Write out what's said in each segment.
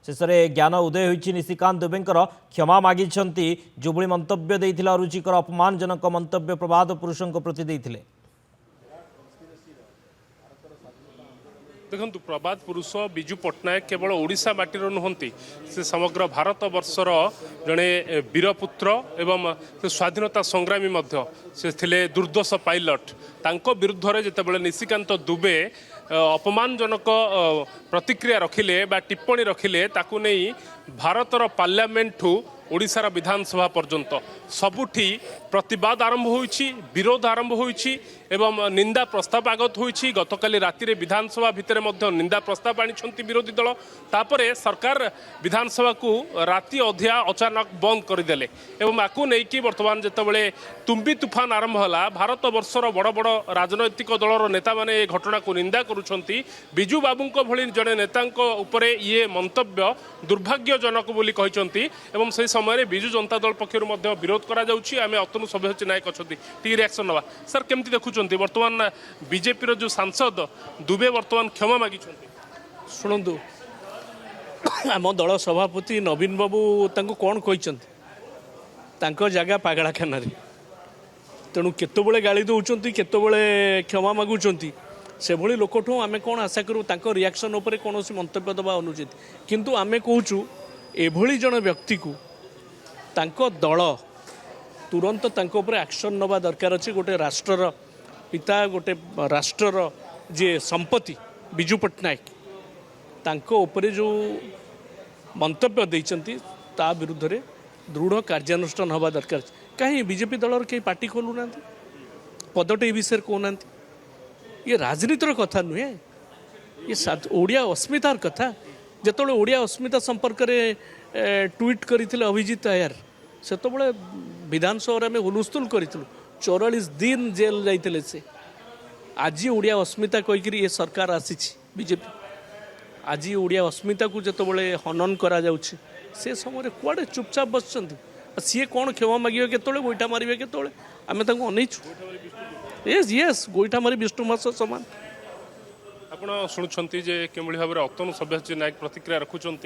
शेष में ज्ञान उदय होती निशिकांत दुबेंकर क्षमा मागी जुबली मंतव्य देइथिला रुचिकर अपमानजनक मंतव्य प्रभात पुरुषों प्रति देइथिले। देखु प्रभात पुरुष विजु पट्टनायक केवल ओडिशा माटीर नुहति से समग्र भारत वर्षर जड़े वीरपुत्र एवं से स्वाधीनता संग्रामी से थिले दुर्दश पायलट तांको विरुद्ध रे जेतेबेले निशिकांत दुबे अपमानजनक प्रतिक्रिया रखिले बा टिप्पणी रखिले ताकू नहीं भारतर पार्लियामेंट ठू ओडिशार विधानसभा पर्यंत सबुठी प्रतिवाद आरंभ होइछि, विरोध आरंभ होइछि एवं निंदा प्रस्ताव आगत होइछि। गतकाली राति विधानसभा भितर मध्य निंदा प्रस्ताव आनिछंती विरोधी दल, तापरे सरकार विधानसभा को राति अधिया अचानक बंद करदेले एवं आकु नेकी वर्तमान जेतेबेले तुम्बी तुफान आरंभ होला भारत वर्षर बड़ बड़ राजनैतिक दलर नेता माने ए घटना को निंदा करुछंती। बिजू बाबूंको भली जड़े नेतांको उपरे ये मंतव्य दुर्भाग्यजनक बोली कहिसंती एवं से समय बिजू जनता दल पक्षर विरोध करा जाउछि। आमे अतनु सभ्यची नायक अछंती टी रिएक्शन नवा सर केमती देखुछंती वर्तमान बीजेपी रो जो सांसद दुबे वर्तमान क्षमा मागी छंती। शुणु आम दल सभापति नवीन बाबू तांको कौन कहिसंती तांको जगह पागड़ाखाना तेणु केतबेले गाड़ी दौरान केतबेले क्षमा मागुंट से भली लोकठू आम कौन आशा करूँ तांको रिएक्शन उपरे कौन मंतव्य दबा अनुचित किंतु आमे कहूँ एभली जन व्यक्ति को तांको दल तुरंत तांको उपरे एक्शन नवा दरकार अच्छे। गोटे राष्ट्रर पिता गोटे राष्ट्रर जे संपत्ति बिजू पट्टनायक तांको उपरे जो मंतव्य देइचंती ता विरुद्ध रे दृढ़ कार्यानुष्ठान हवा दरकार। कहीं बीजेपी दलर कहीं पार्टी खोलू ना पदटे विषय कहना ये राजनीतिर कथा नुहे ये ओडिया अस्मितार कथा। जिते ओडिया अस्मिता संपर्क में ट्वीट करते अभिजीत आयर से विधानसभा में हुलुस्थुल करूँ 44 दिन जेल जाते से आज ओडिया अस्मिता कहीकि ये सरकार आसी बीजेपी आज ओडिया अस्मिता को जिते हनन करा जाउछि से समय कुआडे चुपचाप बस सी कौन क्षमा मागे केतले गोईठा मारे केतले आम अनईछु। यस यस गोईठा मारी विष्णु मास समान। आपण शुणुंट जे किभली भाव में अतनु सभ्यची नायक प्रतिक्रिया रखुंट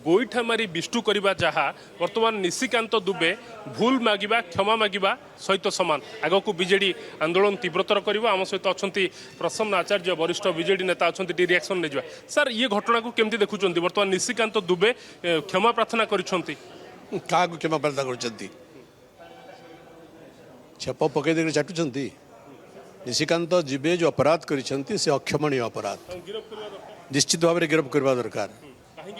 गोईठा मारी विष्टु करवा जहाँ वर्तमान निशिकांत दुबे भूल मागिबा क्षमा मागिबा सहित समान। आग को बीजेडी आंदोलन तीव्रतर कर आम सहित अच्छा प्रसन्न आचार्य वरिष्ठ बीजेडी नेता अच्छा टी रिएक्शन नहीं जावा सर ये घटना को केमती देखुं वर्तमान निशिकांत दुबे क्षमा प्रार्थना कर क्षमा प्रार्थना कर छेप पकईदे चाटुंट निशिकांत जीवे जो अपराध करिसेंती से अक्षमणीय अपराध निश्चित भाव में गिरफ्त करवा दरकार।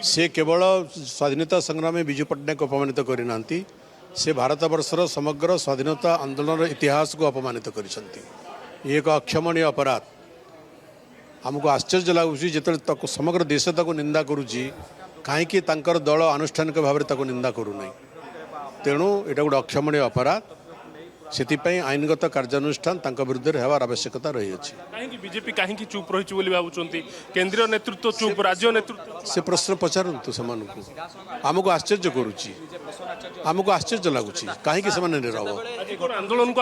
से केवल स्वाधीनता संग्राम में बिजू पट्टनायक अपमानित करना से भारत वर्षर समग्र स्वाधीनता आंदोलन इतिहास को अपमानित करिसेंती। एक अक्षमणीय अपराध आमको आश्चर्य लगुच जो समग्र देश ताको निंदा करुच्ची कहीं दल आनुष्ठानिक भाव में निंदा करूना तेणु यहाँ गोटे अक्षमणीय अपराध से आईनगत कार्यानुष्ठान विरुद्ध होवार आवश्यकता रही अच्छी। कहीं बीजेपी कहीं चुप रही भावुं केंद्रीय नेतृत्व चुप राज्य नेतृत्व से प्रश्न पचारतु से आमको आश्चर्य करुच्ची आमको आश्चर्य लगुच कहीं नीरव आंदोलन को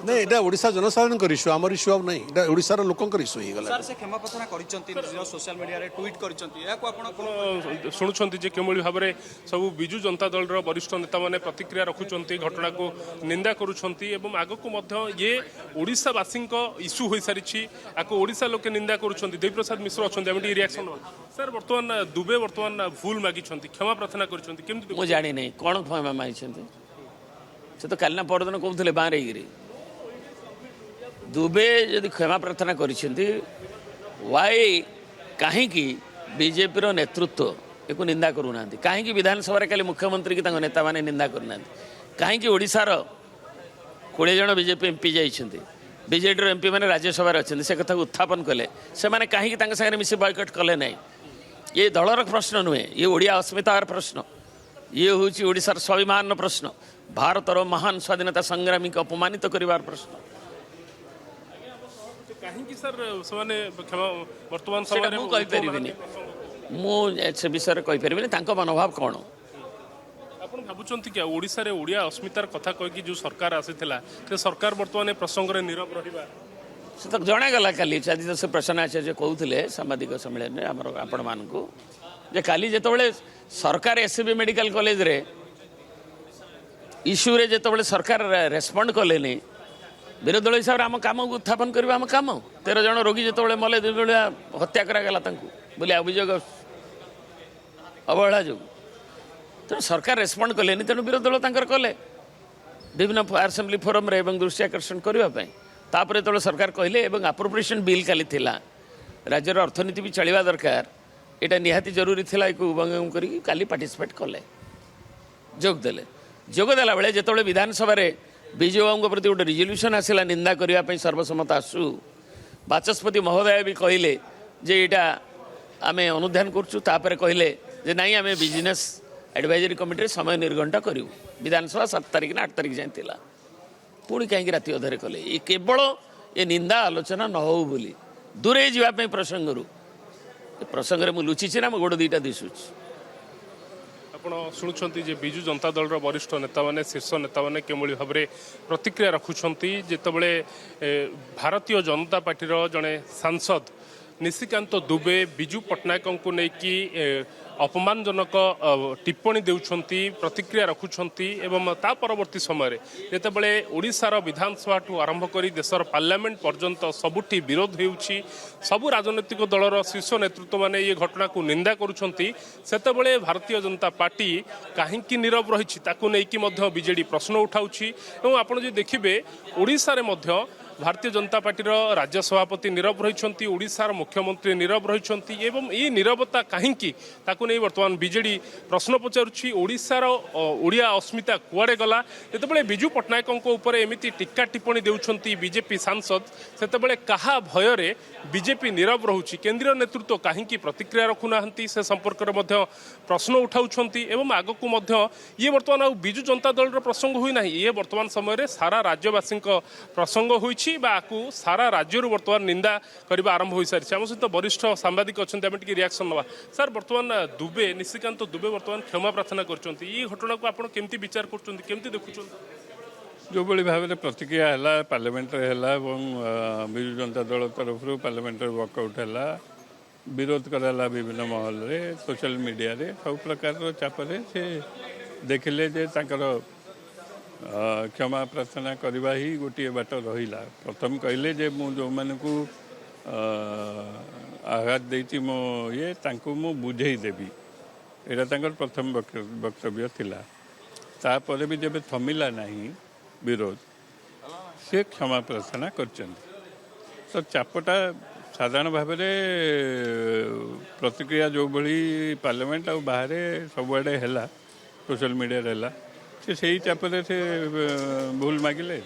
नहीं यहाँ ओडिशा जनसाधारण इश्यू आम इश्यू आउ ना ओडिशार लोकंर इश्यू होगा शुणुंट किभली भाव में सब बिजू जनता दल वरिष्ठ नेता मैंने प्रतिक्रिया रखुंट घटना को निंदा करुंच आग को ये ओडिशावासी इश्यू हो सारी आपको ओडिशा लोके निंदा करुंच देवप्रसाद मिश्र अच्छा रिएक्शन सर वर्तमान दुबे वर्तमान भूल मागी क्षमा प्रार्थना कर जानी नहीं कौन क्षमा मांगी से तो कालना परदिन कहते बाहर दुबे जदि क्षमा प्रार्थना वाई कहीं बीजेपी नेतृत्व एक निंदा करूना कहीं विधानसभा काली मुख्यमंत्री की नेता मैंने निंदा करना कहीं ओडिशार 20 जन बीजेपी एमपी जाइछन्ति बीजेडी एमपी मैंने राज्यसभा अच्छा से कथा उत्थापन कले से मैंने कहीं सागर मिसी बॉयकट कले ना ये दलर प्रश्न नुहे ये ओडिया अस्मितार प्रश्न ये हूँ ओडिशार स्वाभिमान प्रश्न भारतर महान स्वाधीनता संग्रामी को अपमानित करिवार प्रश्न कहीं सर वर्तमान समय मुझे विषय कहीपरि मनोभाव कौन आप भावुं क्या ओडिशा रे ओडिया अस्मितार कथा कहीकि जो सरकार आसी से सरकार वर्तमान प्रसंग में नीरव रहा से तो जनागला काली आज तो से प्रसन्न आचार्य कहते सांबादिक सम्मेलन में आम आपण मानू जे काली जेतबेले सरकार एससीबी मेडिकल कॉलेज रे इश्यू रे जेतबेले सरकार रेस्पॉन्ड कलेनी विरोधी दल हिसाब से आम कम को उत्थापन करवा आम कम 13 जन रोगी जिते मले हत्या करागला बोले अभियोग अवहेला जो तेणु सरकार रेस्पॉन्ड कलेनी तेणु विरोधी दल तांकर कले विभिन्न आसेम्बली फोरम रे दृष्टि आकर्षण करने तापर जो सरकार कहले अप्रोप्रिएशन बिल काली थिला राज्यर अर्थनीति भी चलवा दरकार यहाँ निहाती जरूरी थिला उभंग करी काली पार्टिसिपेट कले जोगदेला बेले जिते विधानसभा विजय बाबू प्रति गोटे रिजोल्यूशन आसला निंदा करने सर्वसम्मत आसु बाचस्पति महोदय भी कहले जे यहाँ आम अनुधान करुँ कहले जे नाई आम बिजनेस एडवाइजरी कमिटी समय निर्घंट करूँ विधानसभा 7 तारिख ना 8 तारिख जाइला पुणी कहीं राति अधे कले ये केवल ये निंदा आलोचना न हो बोली दूरे जावाई प्रसंग में लुचिची ना मो गोड़ दुईटा दिशुची ଆପଣ ଶୁଣୁଛନ୍ତି ଯେ ବିଜୁ ଜନତା ଦଳର ବରିଷ୍ଠ ନେତାମାନେ ଶୀର୍ଷ ନେତାମାନେ କେଉଁଭଳି ଭାବରେ ପ୍ରତିକ୍ରିୟା ରଖୁଛନ୍ତି ଯେତେବେଳେ ଭାରତୀୟ ଜନତା ପାର୍ଟିର ଜଣେ ସାଂସଦ ନିଶିକାନ୍ତ ଦୁବେ ବିଜୁ ପଟ୍ଟନାୟକଙ୍କୁ ନେଇକି ଅପମାନଜନକ ଟିପ୍ପଣୀ ଦେଉଛନ୍ତି ପ୍ରତିକ୍ରିୟା ରଖୁଛନ୍ତି ଏବଂ ତା ପରବର୍ତ୍ତୀ ସମୟରେ ଯେତେବେଳେ ଓଡ଼ିଶାର ବିଧାନସଭାଠୁ ଆରମ୍ଭ କରି ଦେଶର ପାର୍ଲାମେଣ୍ଟ ପର୍ଯ୍ୟନ୍ତ ସବୁଠି ବିରୋଧ ହେଉଛି ସବୁ ରାଜନୈତିକ ଦଳର ଶୀର୍ଷ ନେତୃତ୍ୱମାନେ ଏ ଘଟଣାକୁ ନିନ୍ଦା କରୁଛନ୍ତି ସେତେବେଳେ ଭାରତୀୟ ଜନତା ପାର୍ଟି କାହିଁକି ନୀରବ ରହିଛି ତାକୁ ନେଇକି ମଧ୍ୟ ବିଜେଡି ପ୍ରଶ୍ନ ଉଠାଉଛି ଏବଂ ଆପଣ ଯଦି ଦେଖିବେ ଓଡ଼ିଶାରେ ମଧ୍ୟ भारतीय जनता पार्टी राज्य सभापति नीरव रही ओडिशार मुख्यमंत्री नीरव रही एवं ये नीरवता कहीं नहीं बर्तमान बिजेडी प्रश्न पचारुछि ओडिशार ओडिया अस्मिता कुआडे गला जेतेबेले बिजू पट्टनायक उपर एमिति टीका टिप्पणी देउछंती बीजेपी सांसद सेतेबेले कहा भयरे बीजेपी नीरव रहुछि केंद्रीय नेतृत्व कहीं प्रतिक्रिया रखुनाहांती से संपर्क में प्रश्न उठाउछंती एवं आगकू मध्य ये बर्तमान आ बिजू जनता दल प्रसंग हुई नहीं ये बर्तमान समय सारा राज्यवासी प्रसंग होई सारा राज्य बर्तमान निंदा करने आरंभ हो सारी आम सहित वरिष्ठ सांबादिक अच्छा आम टी रिएक्शन नवा सर बर्तमान दुबे निशिकांत दुबे बर्तमान क्षमा प्रार्थना कर घटना को आप केमती विचार करमती देखुं जो भाई भाव में प्रतिक्रिया है पार्लियामेंट विजु जनता दल तरफ पार्लियामेंट वर्कआउट है विरोध कराला विभिन्न महल में सोशल मीडिया रे सब प्रकार चापरे से देखिले जे क्षमा प्रार्थना करवा ही गोटे बाट रहा प्रथम कहले जे मु जो मान को आघात देती मो ये तांको मु बुझे देवी यहाँ प्रथम वक्तव्य थिला तापर भी जब थमिला नहीं विरोध से क्षमा प्रार्थना कर तो चापटा साधारण भाव प्रतिक्रिया जो भाई पार्लियामेंट आ बाहर सबुआड़े है सोशल मीडिया है से सही चापरे से भूल मागिले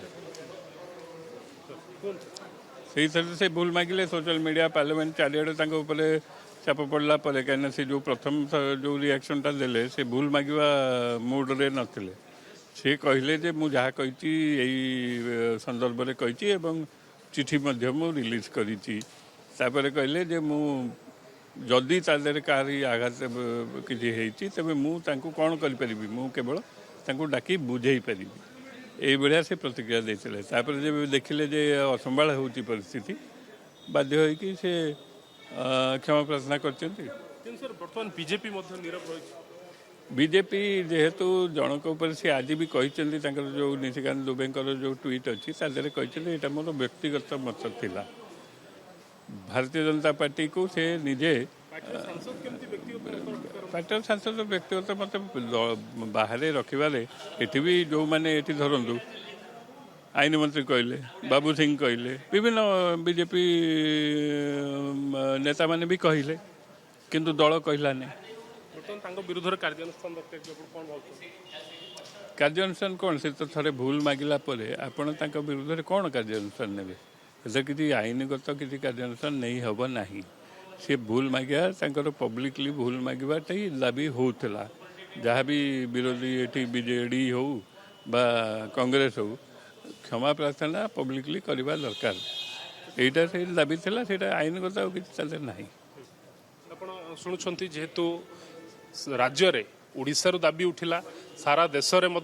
सही तरह से भूल मागिले सोशल मीडिया पार्लियामेंट चारिआडे चाप पड़ला कहीं से जो प्रथम जो रिएक्शनटा देले से भूल मागिवा मूड्रे नथिले से कहले जे मु जहाँ कही यही संदर्भ में कही एवं चिठी मध्य मु रिलीज करी तापर कहले जे मु जदि तादेह कहारी आघात किसी होती तेज मुझे कौन करी मु केवल डाकी बुझे पारि ये से प्रतिक्रिया देते जब देखिले जे असंभाल हो परिस्थिति बाध्य होगी से क्षमा प्रार्थना कर बीजेपी बीजेपी जेहेतु जनक उपर से आज भी कहते जो निशिकांत दुबे जो ट्वीट अच्छी कहते यहाँ मोर व्यक्तिगत मत थिला भारतीय जनता पार्टी को से निजे पार्टी सांसद व्यक्तिगत मत बाहर रखिबारे एटी भी जो मैंने ये धरतु आईन मंत्री कहले बाबू सिंह कहले विभिन्न बीजेपी नेता माने भी कहले किंतु दल कहला नहीं विरोध कार्यानुष्ठान कौन से तो थे भूल मागिला आपण विरोध कौन कार्यानुष्ठान ने किसी आईनगत किसी कार्यानुष्ठान नहीं हम ना सी भूल मागिया पब्लिकली भूल मागवाटा ही दाबी होता जहाँ भी विरोधी ये बीजेडी हो बा कांग्रेस हो क्षमा प्रार्थना पब्लिकली करवा दरकार यहीटा से दाबी थी से आईनगत किसी ना शुणुंट जेहेतु राज्य रे ओडिशारू दाबी उठिला सारा देश में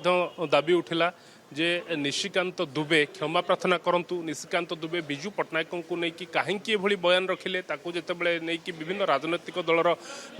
दाबी उठिला जे निशिकांत दुबे क्षमा प्रार्थना करंतु निशिकांत दुबे बिजू पट्टनायक को लेकिन कहीं भली बयान रखिले ताकू जेतेबेले नहीं विभिन्न राजनैतिक दलर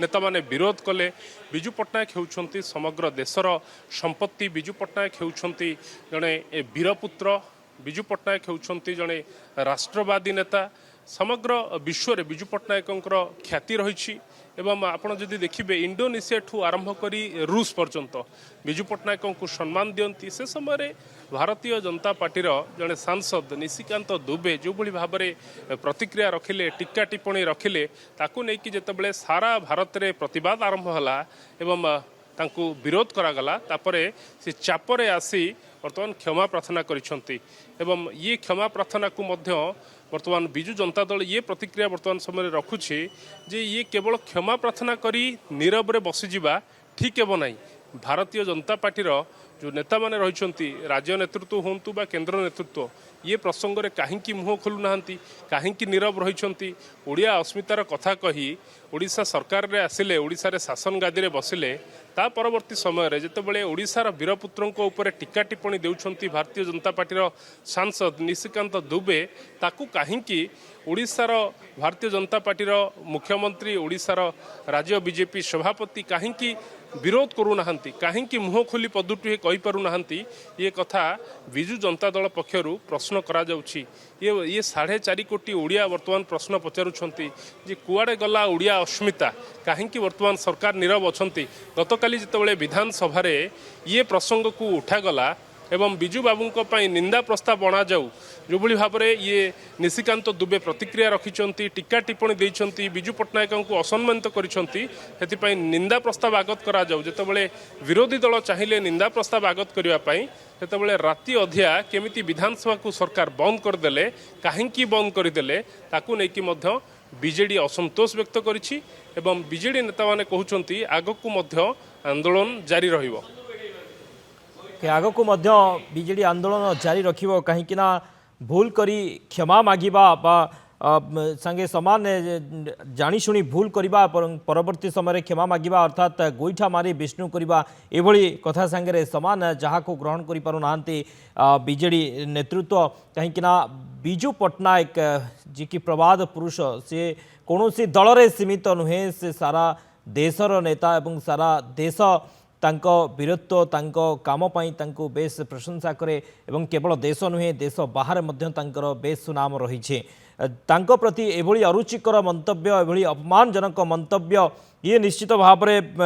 नेता माने विरोध कले। बिजू पट्टनायक होउछंती समग्र देशर संपत्ति। बिजू पट्टनायक होउछंती जणे वीरपुत्र। बिजू पट्टनायक होउछंती जणे राष्ट्रवादी नेता। समग्र विश्व में बिजू पट्टनायकंकर ख्याति रही एवं आपण जदि देखिए इंडोनेशिया ठू आरंभ करी रूस पर्यंत बिजू पट्टनायक को सम्मान दियंती। से समय भारतीय जनता पार्टीर जड़े सांसद निशिकांत दुबे जो भली भाव में प्रतिक्रिया रखिले टीका टिप्पणी रखिले ताकू नेकी जेतेबेले सारा भारत में प्रतिवाद आरंभ होला एवं तांकू विरोध करागला तापरे से चापरे आसी वर्तमान क्षमा प्रार्थना करिसंती एवं ये क्षमा प्रार्थना को मध्य वर्तमान बिजू जनता दल ये प्रतिक्रिया वर्तमान समय रखुछि जे ये केवल क्षमा प्रार्थना करी नीरव रे बसीजिबा ठीक हेब नाही। भारतीय जनता पार्टीर जो नेता माने रहिसंती राज्य नेतृत्व होंतु बा केंद्र नेतृत्व ये प्रसंग में कहीं मुह खोलु नाहंती कहीं नीरव रहिसंती। ओडिया अस्मितार कथा कही ओडिशा सरकार रे आसिले ओडिशा रे शासन गादी रे बसिले ता परवर्ती समय रे जेतेबेले ओडिशार वीरपुत्रों ऊपर टीका टिप्पणी देउछंती भारतीय जनता पार्टीर सांसद निशिकांत दुबे ताकू कहीं ओडिशार भारतीय जनता पार्टीर मुख्यमंत्री ओडिशार राज्य बीजेपी सभापति कहीं विरोध करू नाहंती कहीं मुह खोली पदुटी कहि पारु नाहंती ये कथा बिजू जनता दल पक्षरु प्रश्न करा जाउछि। ये 4.5 कोटी ओडिया वर्तमान प्रश्न पचारुछंती जे कुआडे गला ओडिया अस्मिता कहीं वर्तमान सरकार नीरव अछंती। गतकाली जितेबाला विधानसभा ये प्रसंग को उठागला एवं बिजू बाबू निंदा प्रस्ताव बना जाऊ जो भली भाव में ये निशिकांत दुबे प्रतिक्रिया रखिंट टीका टिप्पणी देइछंती बिजू पट्टनायक को असम्मानित करिसेंती सेति निंदा प्रस्ताव आगत करा जाऊ। जेतेबेले विरोधी दल चाहिए निंदा प्रस्ताव आगत करबा पई सेतेबेले राति अधिया केमिति विधानसभा को सरकार बंद करदेले कहीं बंद करदेले ताकू नेकी मध्य बीजेडी असंतोष व्यक्त करिछि एवं बीजेडी नेता माने कहउछंती आगकू मध्य आंदोलन जारी रहिबो। आगकू मध्य बीजेडी आंदोलन जारी रखिबो कहीं भूल करी क्षमा मागिबा बा संगे समान जानी शुणी भूल करबा परवर्ती समय क्षमा मागिबा अर्थात गोईठा मारी विष्णु करबा एभली कथा संगे समान जहाँ को ग्रहण करि पारु नाहंती बीजेडी नेतृत्व कहीं बिजू पट्टनायक जी की प्रवाद पुरुष से कौनसी दल रे सीमित नुहे से सारा देशर नेता एवं सारा देश तांको वीरत्व तांको काम पाई तांको बेस प्रशंसा करे एवं केवल देश नुहे देश बाहर मध्य तांकर बेस सुनाम रही तांको प्रति एभली अरुचिकर मंतव्य एभली अपमानजनक मंतव्य ये निश्चित भाव में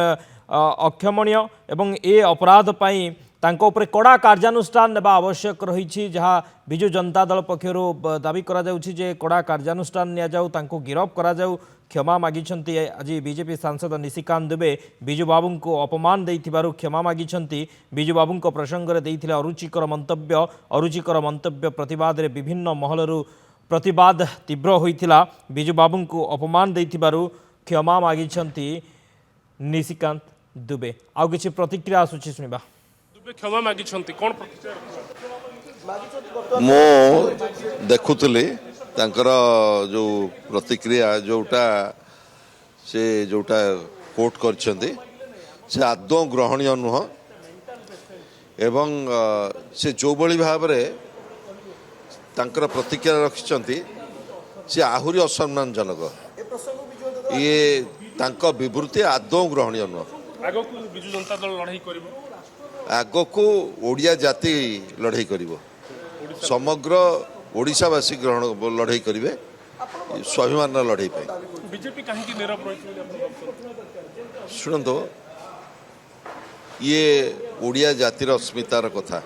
अक्षमणीय एवं ए अपराध पाई तांको उपरे कड़ा कार्यानुष्ठान नेबा आवश्यक रही जहाँ बिजू जनता दल पक्षरु दाबी करा जाउछि जे कड़ा कार्यानुष्ठान निया जाऊ तांको गिरफ करा जाऊ। क्षमा मागिछंती आज बीजेपी सांसद निशिकांत दुबे बिजू बाबू को अपमान देइथिबारु क्षमा मागिछंती। बिजू बाबू को प्रसंग रे देइथिले अरुचिकर मंतव्य प्रतिवाद रे विभिन्न महलरु प्रतिवाद तीव्र होइथिला। बिजू बाबू को अपमान देइथिबारु क्षमा मागिछंती निशिकांत दुबे। आउ किछि प्रतिक्रिया आसुछि सुनिबा। क्षमा मागिछंती कोन मो देखुतली तांकर जो प्रतिक्रिया जोटा से जोटा कोट करछंती से आदौ ग्रहणीय नुह एवं से जो बड़ी भाव रे तांकर प्रतिक्रिया रखिछंती से आहुरी असम्मानजनक ये तांको विवृत्ति आदौ ग्रहणीय नुह। आगो को बिजू जनता दल लड़ाई करिवो आगको ओडिया जाति लड़ाई करिवो समग्र ओडिशावासी ग्रहण लड़ाई करेंगे स्वाभिमान लड़ाई पाई। बीजेपी कहीं नीरव रही शुणु ये ओडिया जातिर अस्मितार कथा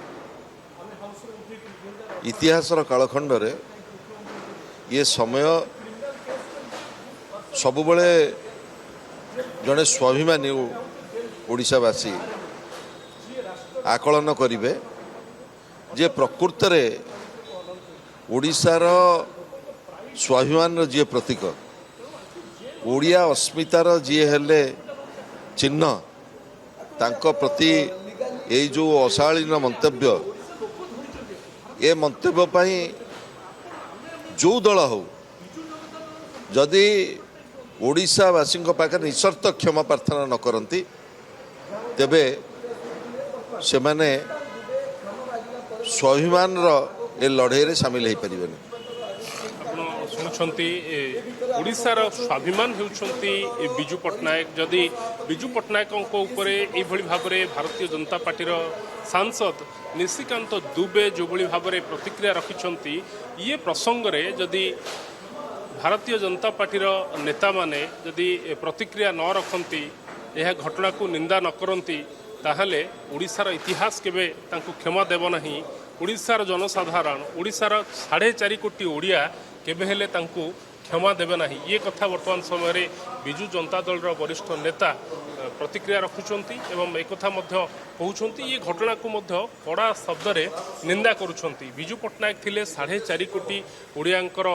इतिहासर कालखंड रे ये समय सबुबले जड़े स्वाभिमानी ओडिशावासी आकलन करिवे जे प्रकृत रे ओडिशार स्वाभिमान जी प्रतीक ओडिया अस्मितार जी हेले चिन्ह तांको प्रति ये जो अशालीन मंतव्य ये मंतव्य पाई जो दल हो जदि ओडिशावासी पाखे निशर्त क्षमा प्रार्थना न करती तेबे से माने ସ୍ୱାଭିମାନର ଏ ଲଢ଼େଇରେ ସାମିଲ ହେଇପାରିବେନି। ଆପଣ ଶୁଣୁଛନ୍ତି ଓଡ଼ିଶାର ସ୍ୱାଭିମାନ ହେଉଛନ୍ତି ବିଜୁ ପଟ୍ଟନାୟକ। ଯଦି ବିଜୁ ପଟ୍ଟନାୟକଙ୍କ ଉପରେ ଏଇଭଳି ଭାବରେ ଭାରତୀୟ ଜନତା ପାର୍ଟିର ସାଂସଦ ନିଶିକାନ୍ତ ଦୁବେ ଯେଉଁଭଳି ଭାବରେ ପ୍ରତିକ୍ରିୟା ରଖିଛନ୍ତି, ଇଏ ପ୍ରସଙ୍ଗରେ ଯଦି ଭାରତୀୟ ଜନତା ପାର୍ଟିର ନେତାମାନେ ଯଦି ପ୍ରତିକ୍ରିୟା ନ ରଖନ୍ତି, ଏହା ଘଟଣାକୁ ନିନ୍ଦା ନ କରନ୍ତି, ତାହେଲେ ଓଡ଼ିଶାର ଇତିହାସ କେବେ ତାଙ୍କୁ କ୍ଷମା ଦେବ ନାହିଁ। ଓଡ଼ିଶାର ଜନସାଧାରଣ, ଓଡ଼ିଶାର 4.5 କୋଟି ଓଡ଼ିଆ କେବେ ହେଲେ ତାଙ୍କୁ କ୍ଷମା ଦେବେ ନାହିଁ। ଇଏ କଥା ବର୍ତ୍ତମାନ ସମୟରେ ବିଜୁ ଜନତା ଦଳର ବରିଷ୍ଠ ନେତା ପ୍ରତିକ୍ରିୟା ରଖୁଛନ୍ତି ଏବଂ ଏକଥା ମଧ୍ୟ କହୁଛନ୍ତି, ଇଏ ଘଟଣାକୁ ମଧ୍ୟ କଡ଼ା ଶବ୍ଦରେ ନିନ୍ଦା କରୁଛନ୍ତି। ବିଜୁ ପଟ୍ଟନାୟକ ଥିଲେ 4.5 କୋଟି ଓଡ଼ିଆଙ୍କର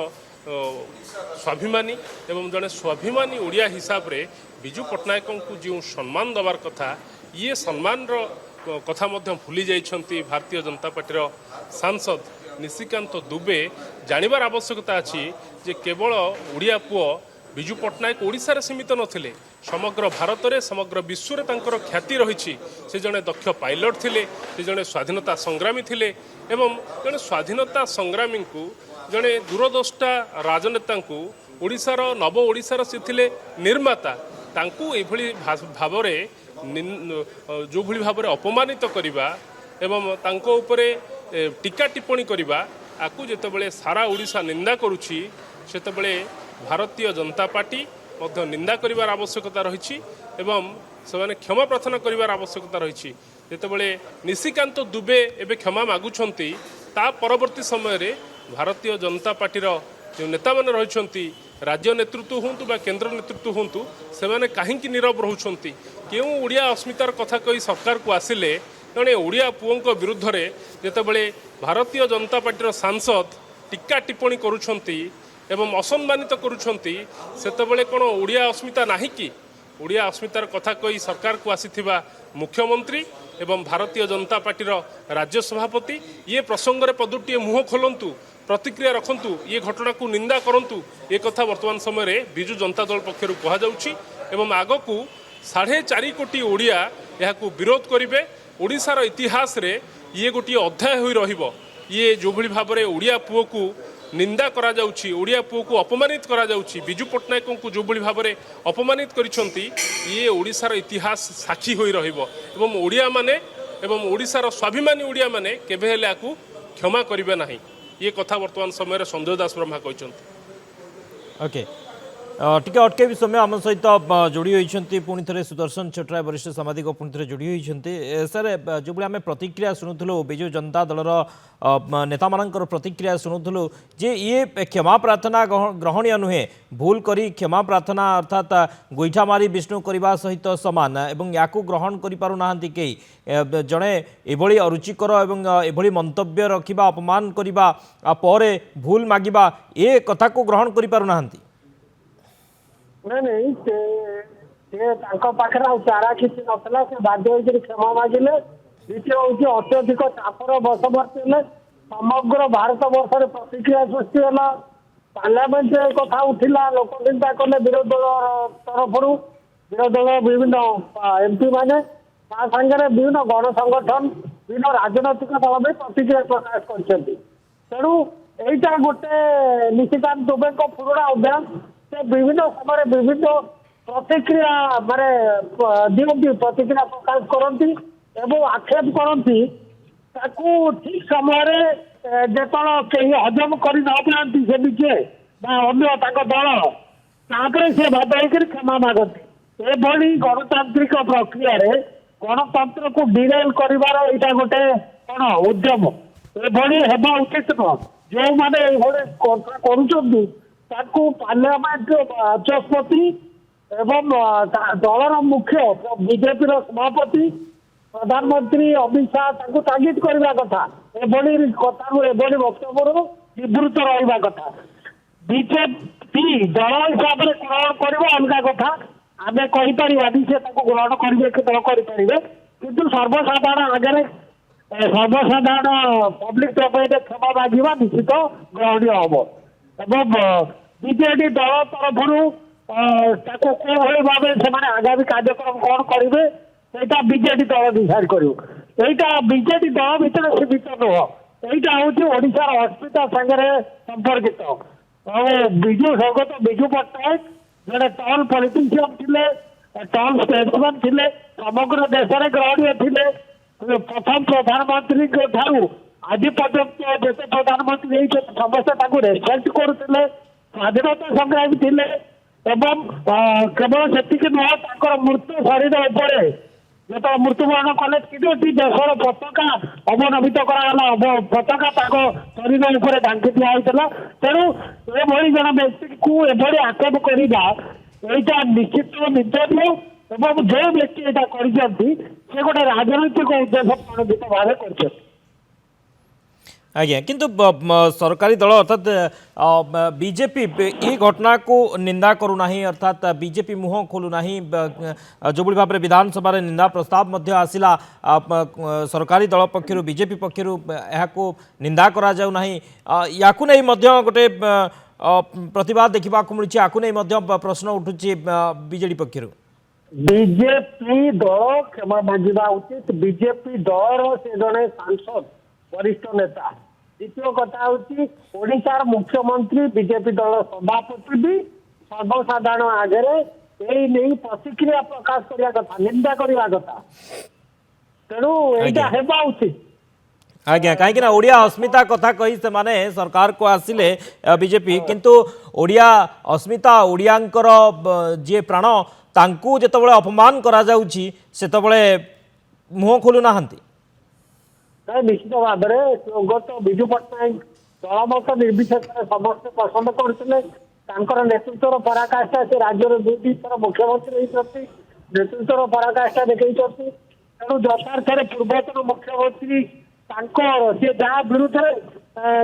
ସ୍ୱାଭିମାନୀ ଏବଂ ଜଣେ ସ୍ୱାଭିମାନୀ ଓଡ଼ିଆ ହିସାବରେ ବିଜୁ ପଟ୍ଟନାୟକଙ୍କୁ ଯେଉଁ ସମ୍ମାନ ଦେବାର କଥା, ଇଏ ସମ୍ମାନର କଥା ମଧ୍ୟ ଭୁଲି ଯାଇଛନ୍ତି ଭାରତୀୟ ଜନତା ପାର୍ଟିର ସାଂସଦ ନିଶିକାନ୍ତ ଦୁବେ। ଜାଣିବାର ଆବଶ୍ୟକତା ଅଛି ଯେ କେବଳ ଓଡ଼ିଆ ପୁଅ ବିଜୁ ପଟ୍ଟନାୟକ ଓଡ଼ିଶାରେ ସୀମିତ ନଥିଲେ, ସମଗ୍ର ଭାରତରେ ସମଗ୍ର ବିଶ୍ୱରେ ତାଙ୍କର ଖ୍ୟାତି ରହିଛି। ସେ ଜଣେ ଦକ୍ଷ ପାଇଲଟ ଥିଲେ, ସେ ଜଣେ ସ୍ୱାଧୀନତା ସଂଗ୍ରାମୀ ଥିଲେ ଏବଂ ଜଣେ ସ୍ୱାଧୀନତା ସଂଗ୍ରାମୀଙ୍କୁ, ଜଣେ ଦୂରଦ୍ରଷ୍ଟା ରାଜନେତାଙ୍କୁ ଓଡ଼ିଶାର ନବ ଓଡ଼ିଶାର ସେ ଥିଲେ ନିର୍ମାତା। ତାଙ୍କୁ ଏଭଳି ଭାବରେ ଯେଉଁଭଳି ଭାବରେ ଅପମାନିତ କରିବା ଏବଂ ତାଙ୍କ ଉପରେ ଟୀକା ଟିପ୍ପଣୀ କରିବା, ଆକୁ ଯେତେବେଳେ ସାରା ଓଡ଼ିଶା ନିନ୍ଦା କରୁଛି, ସେତେବେଳେ ଭାରତୀୟ ଜନତା ପାର୍ଟି ମଧ୍ୟ ନିନ୍ଦା କରିବାର ଆବଶ୍ୟକତା ରହିଛି ଏବଂ ସେମାନେ କ୍ଷମା ପ୍ରାର୍ଥନା କରିବାର ଆବଶ୍ୟକତା ରହିଛି। ଯେତେବେଳେ ନିଶିକାନ୍ତ ଦୁବେ ଏବେ କ୍ଷମା ମାଗୁଛନ୍ତି, ତା ପରବର୍ତ୍ତୀ ସମୟରେ ଭାରତୀୟ ଜନତା ପାର୍ଟିର ଯେଉଁ ନେତାମାନେ ରହିଛନ୍ତି, ରାଜ୍ୟ ନେତୃତ୍ୱ ହୁଅନ୍ତୁ ବା କେନ୍ଦ୍ର ନେତୃତ୍ୱ ହୁଅନ୍ତୁ, ସେମାନେ କାହିଁକି ନୀରବ ରହୁଛନ୍ତି? କେଉଁ ଓଡ଼ିଆ ଅସ୍ମିତାର କଥା କହି ସରକାରକୁ ଆସିଲେ ଜଣେ ଓଡ଼ିଆ ପୁଅଙ୍କ ବିରୁଦ୍ଧରେ ଯେତେବେଳେ ଭାରତୀୟ ଜନତା ପାର୍ଟିର ସାଂସଦ ଟୀକା ଟିପ୍ପଣୀ କରୁଛନ୍ତି ଏବଂ ଅସମ୍ମାନିତ କରୁଛନ୍ତି, ସେତେବେଳେ କ'ଣ ଓଡ଼ିଆ ଅସ୍ମିତା ନାହିଁ କି? ଓଡ଼ିଆ ଅସ୍ମିତାର କଥା କହି ସରକାରକୁ ଆସିଥିବା ମୁଖ୍ୟମନ୍ତ୍ରୀ ଏବଂ ଭାରତୀୟ ଜନତା ପାର୍ଟିର ରାଜ୍ୟ ସଭାପତି ଇଏ ପ୍ରସଙ୍ଗରେ ପଦଟିଏ ମୁହଁ ଖୋଲନ୍ତୁ, ପ୍ରତିକ୍ରିୟା ରଖନ୍ତୁ, ଇଏ ଘଟଣାକୁ ନିନ୍ଦା କରନ୍ତୁ। ଏ କଥା ବର୍ତ୍ତମାନ ସମୟରେ ବିଜୁ ଜନତା ଦଳ ପକ୍ଷରୁ କୁହାଯାଉଛି ଏବଂ ଆଗକୁ 4.5 କୋଟି ଓଡ଼ିଆ ଏହାକୁ ବିରୋଧ କରିବେ। ଓଡ଼ିଶାର ଇତିହାସରେ ଇଏ ଗୋଟିଏ ଅଧ୍ୟାୟ ହୋଇ ରହିବ। ଇଏ ଯେଉଁଭଳି ଭାବରେ ଓଡ଼ିଆ ପୁଅକୁ ନିନ୍ଦା କରାଯାଉଛି, ଓଡ଼ିଆ ପୁଅକୁ ଅପମାନିତ କରାଯାଉଛି, ବିଜୁ ପଟ୍ଟନାୟକଙ୍କୁ ଯେଉଁଭଳି ଭାବରେ ଅପମାନିତ କରିଛନ୍ତି, ଇଏ ଓଡ଼ିଶାର ଇତିହାସ ସାକ୍ଷୀ ହୋଇ ରହିବ ଏବଂ ଓଡ଼ିଆମାନେ ଏବଂ ଓଡ଼ିଶାର ସ୍ୱାଭିମାନୀ ଓଡ଼ିଆମାନେ କେବେ ହେଲେ ଆକୁ କ୍ଷମା କରିବେ ନାହିଁ। ये कथा वर्तमान समय संजय दास ब्रह्मा कहते। ओके टिके अटके समय आम सहित जोड़ी होती पुणी थे सुदर्शन छटराय वरिष्ठ सामाजिक पुणी थे जोड़ी होती सर जो आम प्रतिक्रिया शुणुलु विजु जनता दलर नेता मानकर प्रतिक्रिया शुणुलु जे ये क्षमा प्रार्थना ग्रहणीय नुहे भूल करी क्षमा प्रार्थना अर्थात गोईठा मारी विष्णु करने सहित सामान एवं या ग्रहण करें कई जड़े एभली अरुचिकर एवं एभली मंतव्य रखा अपमान करने भूल मागिबा ए कथा को ग्रहण करें नहीं पाखे चारा किसी ना से बाध्य होकर क्षमा मागिले। द्वितीय हूँ अत्यधिक चापर बसवर्ती है समग्र भारत वर्ष प्रतिक्रिया सृष्टि है पार्लियामेंट कथा उठिला लोक चिंता कले विरोधी दल तरफ विरोधी दल विभिन्न एमपी मैंने सागर विभिन्न गण संगठन विभिन्न राजनैतिक दल भी प्रतिक्रिया प्रकाश कर तेणु यहीटा गोटे निशिकांत दुबे पुराणा अभ्यास से विभिन्न समय विभिन्न प्रतिक्रिया माने दिखती प्रतिक्रिया प्रकाश करती एवं आक्षेप करती ठीक समय जो कहीं हजम कर से निजे अन्य दल से भाई क्षमा मागती एभली गणतांत्रिक प्रक्रिया गणतंत्र को डिरेल कर गोटे कौन उद्यम एभली हेबा उचित नुह जो मैंने कर पार्लियामेंट बाचस्पति एवं दलर मुख्य बीजेपी सभापति प्रधानमंत्री अमित शाह तागिद करने कथा एभली कथु एभली वक्तव्य निवृत्त रहा कथा बीजेपी दल हिसाब से ग्रहण कर अलग कथा आम कहीपर से ग्रहण करेंगे कि न करेंगे किंतु सर्वसाधारण आगे सर्वसाधारण पब्लिक तरफ क्षमा मांगा निश्चित ग्रहणीय हम एवं बीजेडी दल तरफ कौन भाव से आगामी कार्यक्रम कौन करेंगे बीजेडी दल डिसाइड कर बीजेडी दल भितर सीमित नुह এইটা হচ্ছে ওড়িশার অস্মিতা সাଙ୍ଗরে সম্পর্কিত। বিজু স্বর্গত বিজু পଟ୍ଟନାୟକ জଣେ ଟଲ୍ ପଲିଟିସିଆନ୍ ଥିଲେ, ଟଲ୍ ଷ୍ଟେଟ୍ସମ୍ୟାନ୍ ଥିଲେ, ସମଗ୍ର ଦେଶରେ ଗ୍ରହଣୀୟ ଥିଲେ। ପ୍ରଥମ ପ୍ରଧାନମନ୍ତ୍ରୀଙ୍କ ଠାରୁ ଆଜି ପର୍ଯ୍ୟନ୍ତ ଯେତେ ପ୍ରଧାନମନ୍ତ୍ରୀ ହେଇଛନ୍ତି ସମସ୍ତେ ତାଙ୍କୁ ରେସ୍ପେକ୍ଟ କରୁଥିଲେ, ସ୍ୱାଧୀନତା ସଂଗ୍ରାମୀ ଥିଲେ। ଏବଂ କେବଳ ସେତିକି ନୁହଁ, ତାଙ୍କର ମୃତ୍ୟୁ ଶରୀର ଉପରେ ଯେତେବେଳେ ମୃତ୍ୟୁବରଣ କଲେ ତିନୋଟି ଦେଶର ପତାକା ଅବନମିତ କରାଗଲା, ପତାକା ତାଙ୍କ ଶରୀର ଉପରେ ଢାଙ୍କି ଦିଆଯାଇଥିଲା। ତେଣୁ ଏଭଳି ଜଣେ ବ୍ୟକ୍ତିକୁ ଏଭଳି ଆକ୍ଷେପ କରିବା ଏଇଟା ନିଶ୍ଚିତ ନିନ୍ଦନୀୟ ଏବଂ ଯେଉଁ ବ୍ୟକ୍ତି ଏଇଟା କରିଛନ୍ତି ସେ ଗୋଟେ ରାଜନୈତିକ ଉଦ୍ଦେଶ୍ୟ ପ୍ରଣୋଦିତ ଭାବେ କରିଛନ୍ତି। ଆଜ୍ଞା, କିନ୍ତୁ ସରକାରୀ ଦଳ ଅର୍ଥାତ୍ ବିଜେପି ଏ ଘଟଣାକୁ ନିନ୍ଦା କରୁନାହିଁ, ଅର୍ଥାତ୍ ବିଜେପି ମୁହଁ ଖୋଲୁନାହିଁ। ଯେଉଁଭଳି ଭାବରେ ବିଧାନସଭାରେ ନିନ୍ଦା ପ୍ରସ୍ତାବ ମଧ୍ୟ ଆସିଲା ସରକାରୀ ଦଳ ପକ୍ଷରୁ, ବିଜେପି ପକ୍ଷରୁ ଏହାକୁ ନିନ୍ଦା କରାଯାଉନାହିଁ। ୟାକୁ ନେଇ ମଧ୍ୟ ଗୋଟେ ପ୍ରତିବାଦ ଦେଖିବାକୁ ମିଳୁଛି, ୟାକୁ ନେଇ ମଧ୍ୟ ପ୍ରଶ୍ନ ଉଠୁଛି ବିଜେଡି ପକ୍ଷରୁ। ବିଜେପି ଦଳ କ୍ଷମା ମାଗିବା ଉଚିତ। ବିଜେପି ଦଳର ସେ ଜଣେ ସାଂସଦ, ବରିଷ୍ଠ ନେତା। ଦ୍ୱିତୀୟ କଥା ହଉଛି ଓଡିଶାର ମୁଖ୍ୟମନ୍ତ୍ରୀ, ବିଜେପି ଦଳର ସଭାପତି ବି ସର୍ବସାଧାରଣ ଆଗରେ ଏଇ ନେଇ ପ୍ରତିକ୍ରିୟା ପ୍ରକାଶ କରିବା କଥା, ନିନ୍ଦା କରିବା କଥା। ତେଣୁ ଏଇଟା ହେବା ଉଚିତ। ଆଜ୍ଞା, କାହିଁକି ନା ଓଡ଼ିଆ ଅସ୍ମିତା କଥା କହି ସେମାନେ ସରକାରକୁ ଆସିଲେ ବିଜେପି, କିନ୍ତୁ ଓଡ଼ିଆ ଅସ୍ମିତା, ଓଡ଼ିଆଙ୍କର ଯିଏ ପ୍ରାଣ, ତାଙ୍କୁ ଯେତେବେଳେ ଅପମାନ କରାଯାଉଛି ସେତେବେଳେ ମୁହଁ ଖୋଲୁନାହାନ୍ତି। ନିଶ୍ଚିତ ଭାବରେ ସ୍ୱର୍ଗତ ବିଜୁ ପଟ୍ଟନାୟକ ଦଳମତ ନିର୍ବିଶେଷରେ ସମସ୍ତେ ପସନ୍ଦ କରୁଥିଲେ। ତାଙ୍କର ନେତୃତ୍ୱର ପରାକାଷ୍ଠା, ସେ ରାଜ୍ୟର 2 ଥର ମୁଖ୍ୟମନ୍ତ୍ରୀ ହେଇଛନ୍ତି, ନେତୃତ୍ୱର ପରାକାଷ୍ଠା ଦେଖେଇଛନ୍ତି। ତେଣୁ ଯଥାର୍ଥରେ ପୂର୍ବତନ ମୁଖ୍ୟମନ୍ତ୍ରୀ ତାଙ୍କର ସେ ଯାହା ବିରୁଦ୍ଧରେ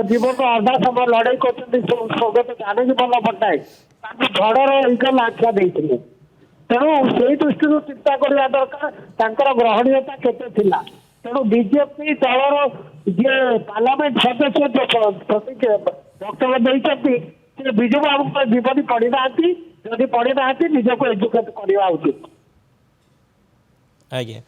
ଜୀବନ ଅଧା ସମୟ ଲଢେଇ କରିଛନ୍ତି ସ୍ୱର୍ଗତ ଜାନକୀ ବଲ୍ଲଭ ପଟ୍ଟନାୟକ, ତାଙ୍କୁ ଝଡ଼ର ଇଗଲ ଆଖ୍ୟା ଦେଇଥିଲେ। ତେଣୁ ସେଇ ଦୃଷ୍ଟିରୁ ଚିନ୍ତା କରିବା ଦରକାର ତାଙ୍କର ଗ୍ରହଣୀୟତା କେତେ ଥିଲା। ତେଣୁ ବିଜେପି ଦଳର ଯିଏ ପାର୍ଲାମେଣ୍ଟ ସଦସ୍ୟ ବକ୍ତବ୍ୟ ଦେଇଛନ୍ତି ସେ ବିଜୁ ବାବୁଙ୍କ ଜୀବନୀ ପଢିନାହାନ୍ତି, ଯଦି ପଢିନାହାନ୍ତି ନିଜକୁ ଏଜୁକେଟ କରିବା ଉଚିତ। ଆଜ୍ଞା,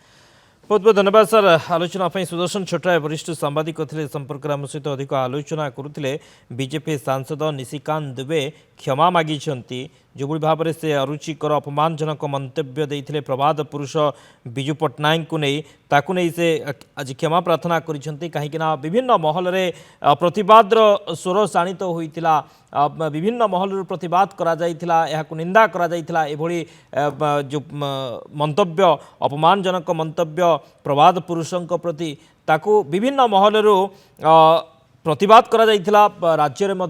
बहुत बहुत धन्यवाद सर। आलोचना सुदर्शन छोटराय वरिष्ठ सांबादिक थे, संपर्क आम सहित अधिक आलोचना करुले। बीजेपी सांसद निशिकांत दुबे क्षमा मागी जो भाव में से अरुचिकर अपमानजनक मंतव्य देते प्रभात पुरुष बिजू पट्टनायक को नहीं ताकू नहीं से आज क्षमा प्रार्थना कहीं विभिन्न महल में प्रतिवाद स्वर शाणित होता, विभिन्न महल प्रतिवाद करा निंदा करा जो मंतव्य अपमानजनक मंतव्य प्रभात पुरुषों प्रति ताकू विभिन्न महल प्रतिवाद करा राज्य में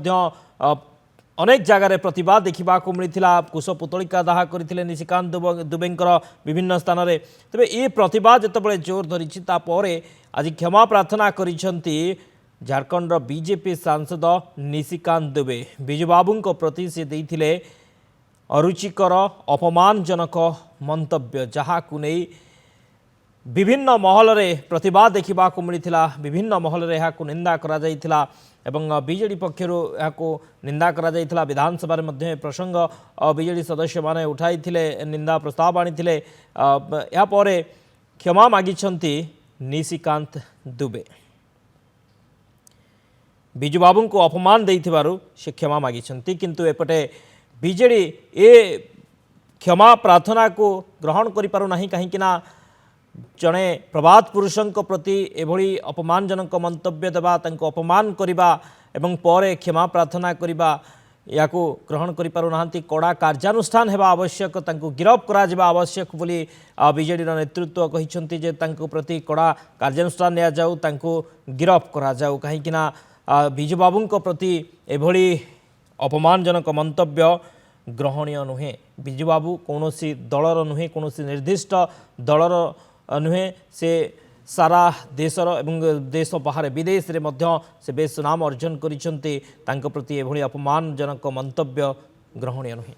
अनेक जगार प्रतिवाद देखा मिलता। कुश पुतलिका दाह करते निशिकांत दुबेंकर विभिन्न स्थान में। तेरे ये प्रतिवाद जितेबाला जोर धरी आज क्षमा प्रार्थना करिसेंती झारखंड बीजेपी सांसद निशिकांत दुबे। बिजू बाबू प्रति से देइथिले अरुचिकर अपमानजनक मंतव्य जहाँ को नहीं विभिन्न महल में प्रतिवाद देखा मिलता, विभिन्न महल में यह निंदा करा जाइथिला एवं बीजेडी पक्षर निंदा करा जाइथिला। विधानसभा में प्रसंग बीजेडी सदस्य माने उठाई निंदा प्रस्ताव आनी यापर क्षमा मागिछंती निशिकांत दुबे। बिजू बाबू को अपमान देइथिबारु से क्षमा मागिछंती, किंतु एपटे बीजेडी ए क्षमा प्रार्थना को ग्रहण करि पारु नाही, कहीं जड़े प्रभात पुरुषों प्रति एभली अपमानजनक मंतव्य देवा, अपमान करवा एवं पर क्षमा प्रार्थना करवा या ग्रहण करि पारु नाहंती। कड़ा कार्यानुष्ठान हेबा आवश्यक, गिरफ करा जिबा आवश्यक बोली बीजेडी नेतृत्व कहिसंती जे तांको प्रति कड़ा कार्यानुष्ठान निया जाऊ, तांको गिरफ करा जाऊ, कहीं बिजू बाबू प्रति एभली अपमानजनक मंतव्य ग्रहणीय नुहे। बिजू बाबू कौनसी दलर नुहे, कौनसी निर्दिष्ट दलर नुहे, से सारा देशर एवं देश बाहर विदेश रे मध्य से बेस नाम अर्जन करिसेंती। तांको प्रति एभली अपमानजनक मंतव्य ग्रहणीय नुहे।